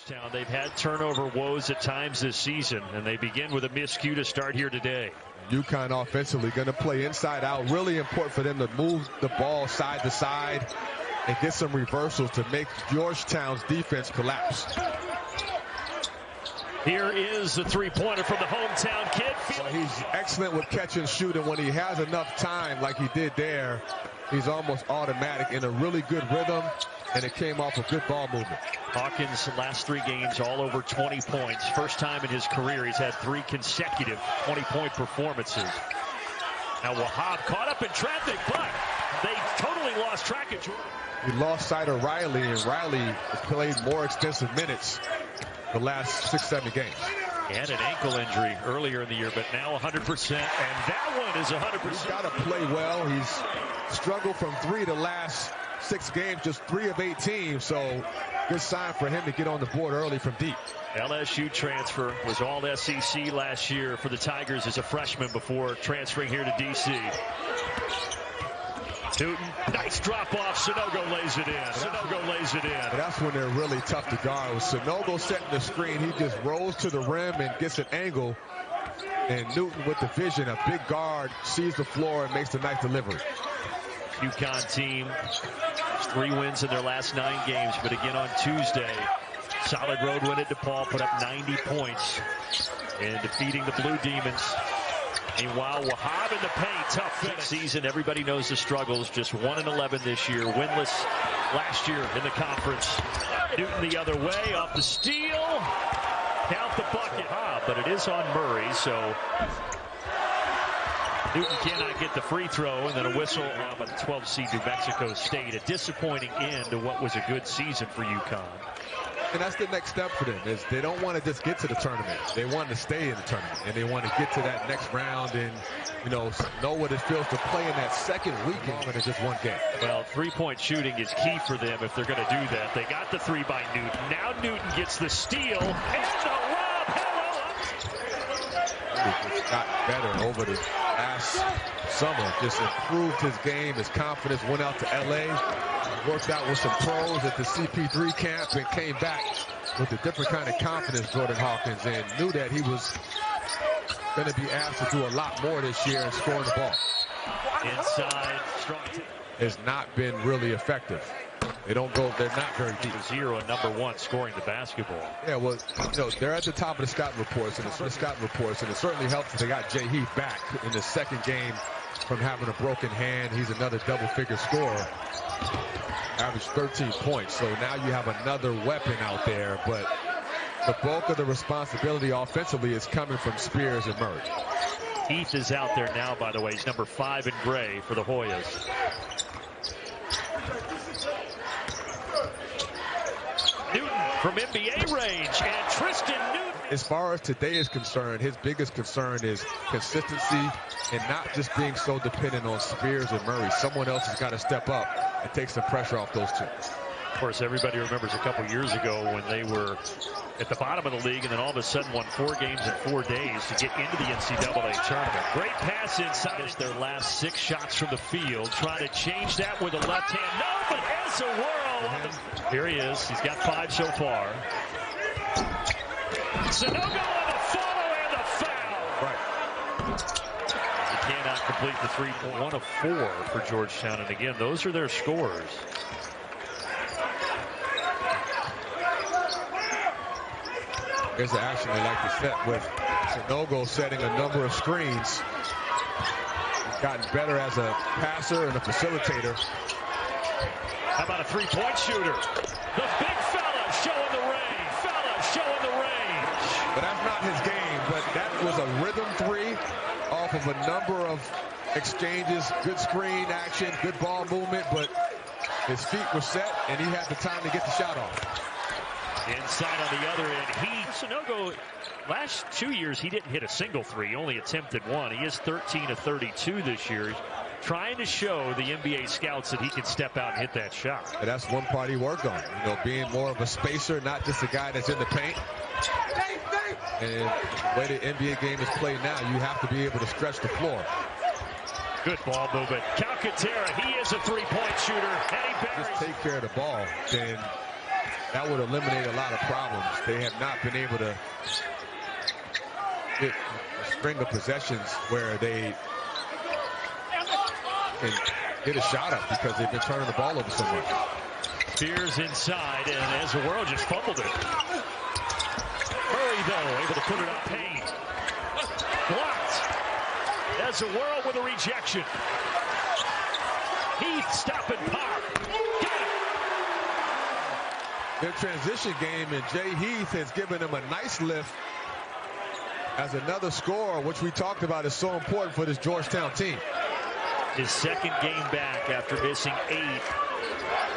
Georgetown, they've had turnover woes at times this season, and they begin with a miscue to start here today. UConn offensively going to play inside out. Really important for them to move the ball side to side and get some reversals to make Georgetown's defense collapse. Here is the three-pointer from the hometown kid. Well, he's excellent with catch and shoot, and when he has enough time like he did there, he's almost automatic in a really good rhythm, and it came off a good ball movement. Hawkins' last 3 games all over 20 points. First time in his career he's had 3 consecutive 20-point performances. Now Wahab caught up in traffic, but they totally lost track of Jordan. He lost sight of Riley, and Riley has played more extensive minutes the last 6-7 games. He had an ankle injury earlier in the year, but now 100%, and that one is 100%. He's got to play well. He's struggled from 3 the last 6 games, just 3 of 18, so good sign for him to get on the board early from deep. LSU transfer, was all SEC last year for the Tigers as a freshman before transferring here to D.C. Newton, nice drop off. Sanogo lays it in. Sanogo lays it in. That's when they're really tough to guard. With Sanogo setting the screen, he just rolls to the rim and gets an angle. And Newton with the vision, a big guard, sees the floor and makes the nice delivery. UConn team, 3 wins in their last 9 games, but again on Tuesday, solid road win at DePaul, put up 90 points in defeating the Blue Demons. Meanwhile, Wahab in the paint, tough finish. Season, everybody knows the struggles. Just 1-11 this year, winless last year in the conference. Newton the other way, off the steal, count the bucket. But it is on Murray, so Newton cannot get the free throw, and then a whistle by the 12th seed New Mexico State. A disappointing end to what was a good season for UConn. And that's the next step for them, is they don't want to just get to the tournament. They want to stay in the tournament, and they want to get to that next round and, you know what it feels to play in that second weekend than just 1 game. Well, 3-point shooting is key for them if they're going to do that. They got the 3 by Newton. Now Newton gets the steal and the lob. He's gotten better over the last summer. Just improved his game. His confidence went out to L.A., worked out with some pros at the CP3 camp, and came back with a different kind of confidence, Jordan Hawkins, and knew that he was going to be asked to do a lot more this year in scoring the ball. Inside, strong. Has not been really effective. They're not very deep. 0 and number 1 scoring the basketball. Yeah, well, they're at the top of the scouting reports, and it certainly helps that they got Jay Heath back in the second game from having a broken hand. He's another double-figure scorer. Averaged 13 points, so now you have another weapon out there, but the bulk of the responsibility offensively is coming from Spears and Murray. Heath is out there now, by the way. He's number 5 in gray for the Hoyas. Newton from NBA range, and Tristan Newton. As far as today is concerned, his biggest concern is consistency and not just being so dependent on Spears and Murray. Someone else has got to step up and take some pressure off those 2. Of course, everybody remembers a couple years ago when they were at the bottom of the league and then all of a sudden won 4 games in 4 days to get into the NCAA tournament. Great pass inside. It's their last 6 shots from the field. Trying to change that with a left hand. No, but as a whirl. Here he is. He's got 5 so far. Sanogo on the follow and the foul. Right. He cannot complete the 3-point. 1 of 4 for Georgetown, and again, those are their scores. Here's the action they like to set with Sanogo setting a number of screens. He's gotten better as a passer and a facilitator. How about a 3-point shooter? The big fella showing the range. But that's not his game, but that was a rhythm 3 off of a number of exchanges. Good screen action, good ball movement, but his feet were set and he had the time to get the shot off. Inside on the other end, Sanogo, last 2 years he didn't hit a single 3, only attempted 1. He is 13 of 32 this year, trying to show the NBA scouts that he can step out and hit that shot. And that's one part he worked on, being more of a spacer, not just a guy that's in the paint. And the way the NBA game is played now, you have to be able to stretch the floor. Good ball movement. Calcaterra, he is a 3-point shooter, and he buries. Just take care of the ball, then That would eliminate a lot of problems. They have not been able to get a string of possessions where they can get a shot up because they've been turning the ball over so much. Spears inside, and as the world just fumbled it. Murray, though, able to put it on Payne. Blocked. As the world with a rejection. Heath, stop and pop. Got it. Their transition game, and Jay Heath has given them a nice lift as another score, which we talked about is so important for this Georgetown team. His second game back after missing 8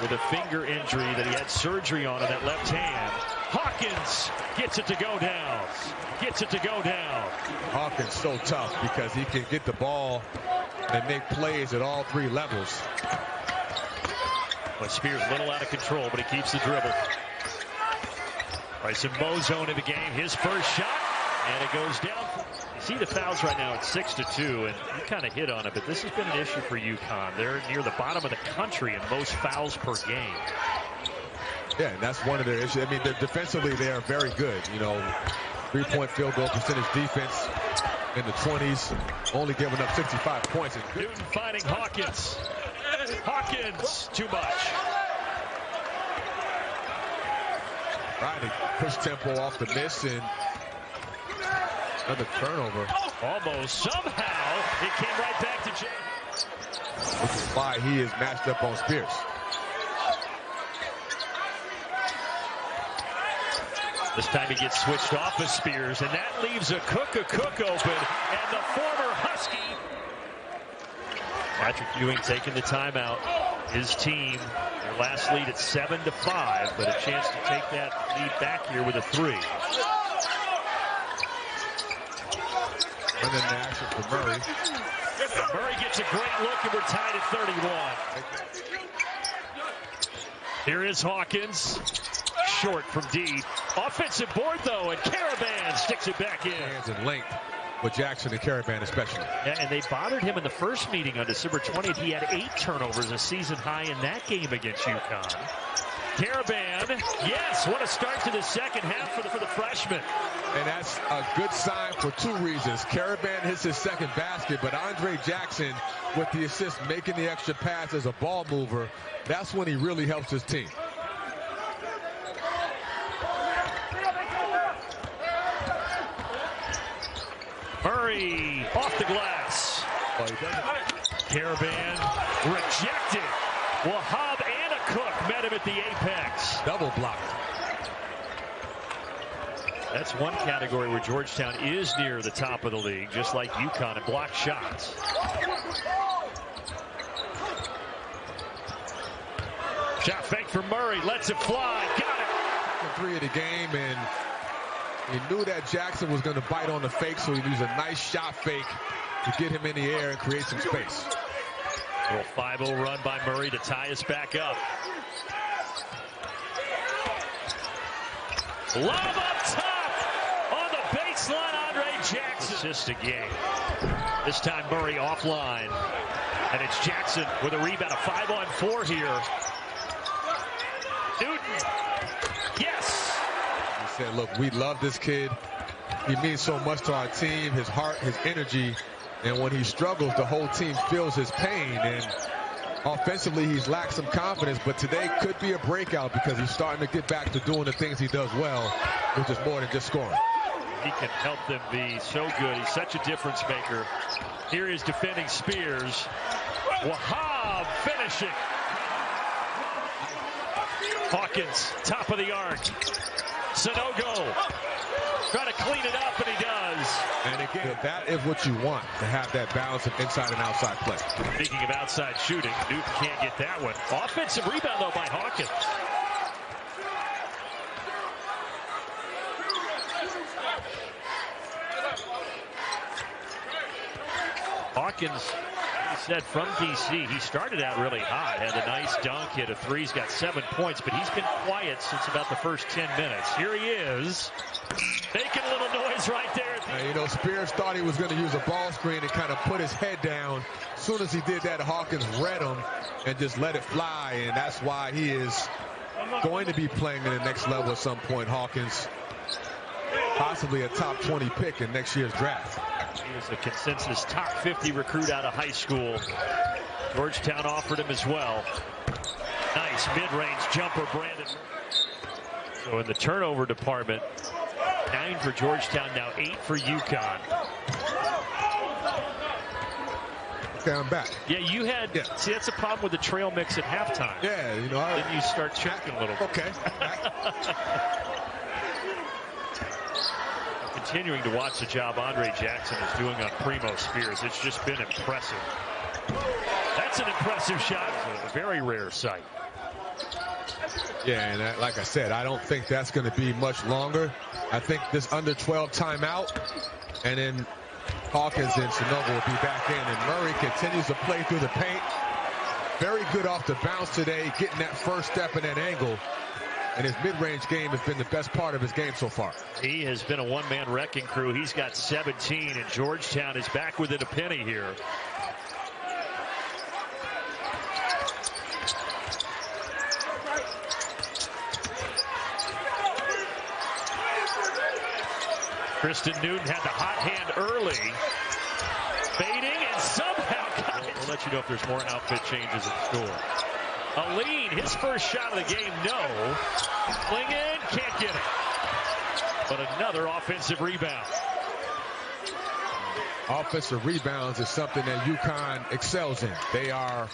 with a finger injury that he had surgery on that left hand. Hawkins gets it to go down. Gets it to go down. Hawkins so tough because he can get the ball and make plays at all 3 levels. But Spears a little out of control, but he keeps the dribble. Bryson Mozone in the game. His first shot, and it goes down. You see the fouls right now at 6-2, and you kind of hit on it, but this has been an issue for UConn. They're near the bottom of the country in most fouls per game. Yeah, and that's one of their issues. I mean, defensively, they are very good. You know, 3-point field goal percentage defense in the 20s, only giving up 65 points. Newton finding Hawkins. Hawkins, too much. Trying to push tempo off the miss, and another turnover. Almost. Somehow, it came right back to Jay. Which is why he is matched up on Spears. This time he gets switched off of Spears, and that leaves a Cook open, and the former Husky. Patrick Ewing taking the timeout. His team, their last lead at 7-5, but a chance to take that lead back here with a 3. And then the action for Murray. And Murray gets a great look, and we're tied at 31. Here is Hawkins. Short from deep. Offensive board, though, and Caravan sticks it back in. Hands and length with Jackson and Caravan especially. Yeah, and they bothered him in the first meeting on December 20th. He had 8 turnovers, a season high in that game against UConn. Caravan, yes, what a start to the second half for the freshman. And that's a good sign for 2 reasons. Caravan hits his second basket, but Andre Jackson with the assist, making the extra pass as a ball mover, that's when he really helps his team. Murray off the glass. Caravan rejected. Wahab and a Cook met him at the apex. Double blocked. That's one category where Georgetown is near the top of the league, just like UConn, and blocked shots. Shot fake for Murray, lets it fly, got it. 3 of the game, and he knew that Jackson was going to bite on the fake, so he used a nice shot fake to get him in the air and create some space. A little 5-0 run by Murray to tie us back up. Lob up top on the baseline, Andre Jackson. Assist again. This time Murray offline, and it's Jackson with a rebound, a 5-on-4 here. Newton, yes. He said, look, we love this kid. He means so much to our team, his heart, his energy. And when he struggles, the whole team feels his pain. And offensively, he's lacked some confidence. But today could be a breakout because he's starting to get back to doing the things he does well, which is more than just scoring. He can help them be so good. He's such a difference maker. Here is defending Spears. Wahab finishing. Hawkins, top of the arc. Sanogo trying to clean it up, and he does. And again, that is what you want, to have that balance of inside and outside play. Speaking of outside shooting, Newton can't get that one. Offensive rebound, though, by Hawkins. Hawkins, he said, from D.C., he started out really hot, had a nice dunk, hit a 3, he's got 7 points, but he's been quiet since about the first 10 minutes. Here he is, making a little noise right there. You know, Spears thought he was going to use a ball screen and kind of put his head down. As soon as he did that, Hawkins read him and just let it fly, and that's why he is going to be playing in the next level at some point, Hawkins. Possibly a top 20 pick in next year's draft. He was a consensus top 50 recruit out of high school. Georgetown offered him as well. Nice mid-range jumper, Brandon. So in the turnover department, 9 for Georgetown, now 8 for UConn. Okay, I'm back. Yeah, you had. Yeah. See, that's a problem with the trail mix at halftime. Yeah, you know. Then you start checking a little bit. Okay. Continuing to watch the job Andre Jackson is doing on Primo Spears. It's just been impressive. That's an impressive shot. It's a very rare sight. Yeah, and like I said, I don't think that's going to be much longer. I think this under 12 timeout, and then Hawkins and Sanogo will be back in, and Murray continues to play through the paint. Very good off the bounce today, getting that first step in that angle. And his mid-range game has been the best part of his game so far. He has been a one-man wrecking crew. He's got 17, and Georgetown is back within a penny here. Kristen Newton had the hot hand early. Fading and somehow got it. We'll let you know if there's more outfit changes at school. Aline, his first shot of the game, no. Klingen can't get it. But another offensive rebound. Offensive rebounds is something that UConn excels in. They are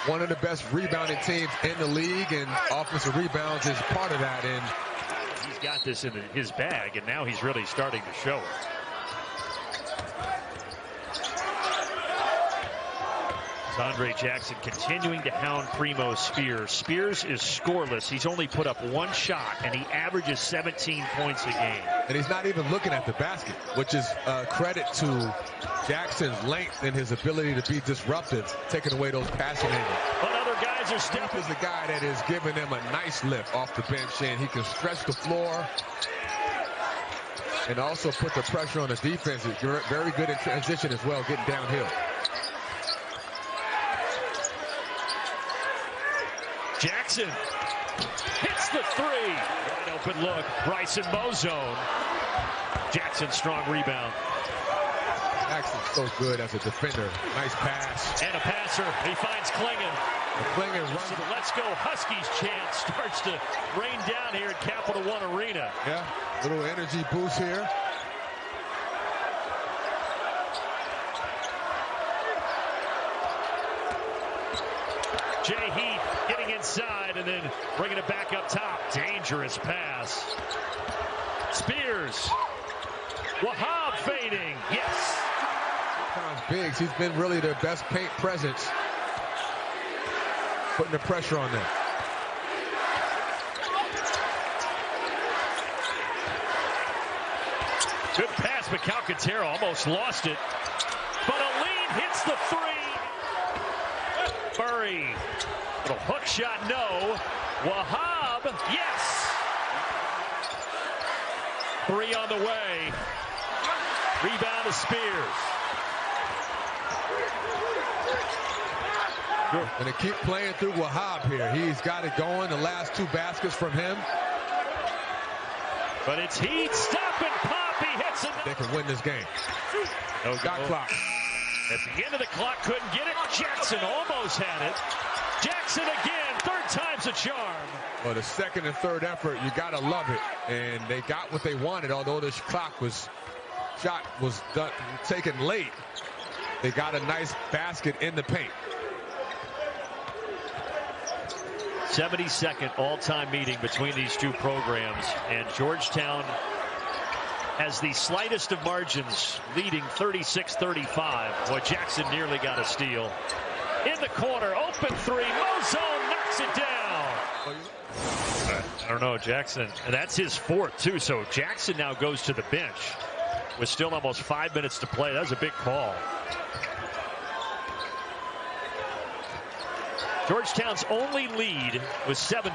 one of the best rebounding teams in the league, and offensive rebounds is part of that. And he's got this in his bag, and now he's really starting to show it. Andre Jackson continuing to hound Primo Spears. Spears is scoreless. He's only put up one shot, and he averages 17 points a game. And he's not even looking at the basket, which is credit to Jackson's length and his ability to be disruptive, taking away those passing angles. But other guys are stepping. He's the guy that is giving them a nice lift off the bench, and he can stretch the floor and also put the pressure on the defense. He's very good in transition as well, getting downhill. Jackson hits the three. Wide open look. Bryson Mozone. Jackson, strong rebound. Jackson's so good as a defender. Nice pass. And a passer. He finds Klingen. Klingen runs. So the Let's Go Huskies chant starts to rain down here at Capital One Arena. Yeah, little energy boost here. Jay Heath getting inside and then bringing it back up top. Dangerous pass. Spears. Wahab fading. Yes. Biggs, he's been really their best paint presence. Putting the pressure on them. Good pass, but Calcaterra almost lost it. But Aline hits the three. Murray. Little hook shot, no. Wahab, yes. Three on the way. Rebound to Spears. And they keep playing through Wahab here. He's got it going. The last two baskets from him. But it's Heat. Stop and pop. He hits it. They can win this game. No Shot clock. At the end of the clock, couldn't get it. Jackson almost had it. Jackson again. Third time's a charm. Well, the second and third effort, you got to love it. And they got what they wanted, although this shot was done, taken late. They got a nice basket in the paint. 72nd all-time meeting between these two programs, and Georgetown has the slightest of margins, leading 36-35. Boy, Jackson nearly got a steal. In the corner, open three. Mozone knocks it down. I don't know, Jackson. And that's his fourth, too. So Jackson now goes to the bench with still almost 5 minutes to play. That was a big call. Georgetown's only lead was 7-5.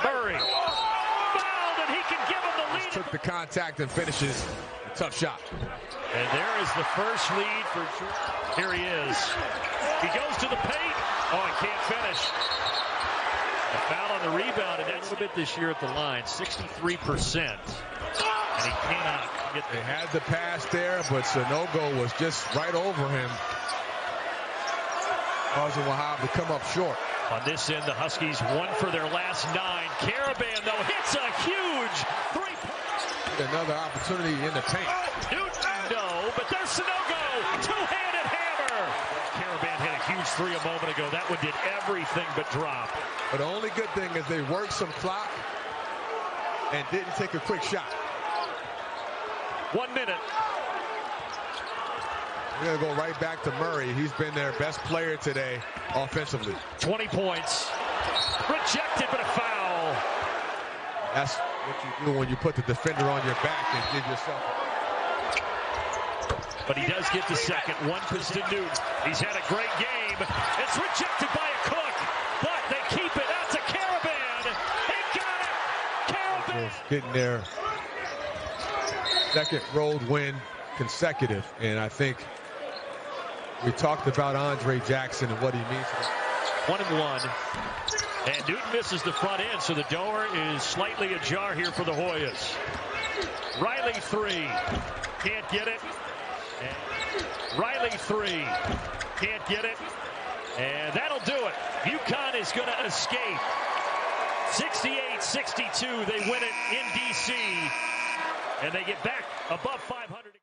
Murray fouled, and he can give him the lead. Took the contact and finishes a tough shot. And there is the first lead for Georgetown. Here he is. He goes to the paint. Oh, he can't finish. A Foul on the rebound, and that's a bit this year at the line, 63%. And he cannot get They had the pass there, but Sanogo was just right over him, causing Wahab to come up short. On this end, the Huskies won for their last 9. Caravan, though, hits a huge three-point. Another opportunity in the paint. Newton, no, but there's Sanogo. Two-handed hammer. Caravan hit a huge three a moment ago. That one did everything but drop. But the only good thing is they worked some clock and didn't take a quick shot. 1 minute. We're going to go right back to Murray. He's been their best player today offensively. 20 points. Rejected, but a foul. That's what you do when you put the defender on your back and give yourself. But he does get the second. One to Newton. He's had a great game. It's rejected by a Cook, but they keep it out to Caravan. He got it. Caravan. Getting their second road win consecutive, and I think we talked about Andre Jackson and what he means to them. 1-1. And Newton misses the front end, so the door is slightly ajar here for the Hoyas. Riley 3. Can't get it. And Riley 3. Can't get it. And that'll do it. UConn is going to escape. 68-62. They win it in D.C. And they get back above 500.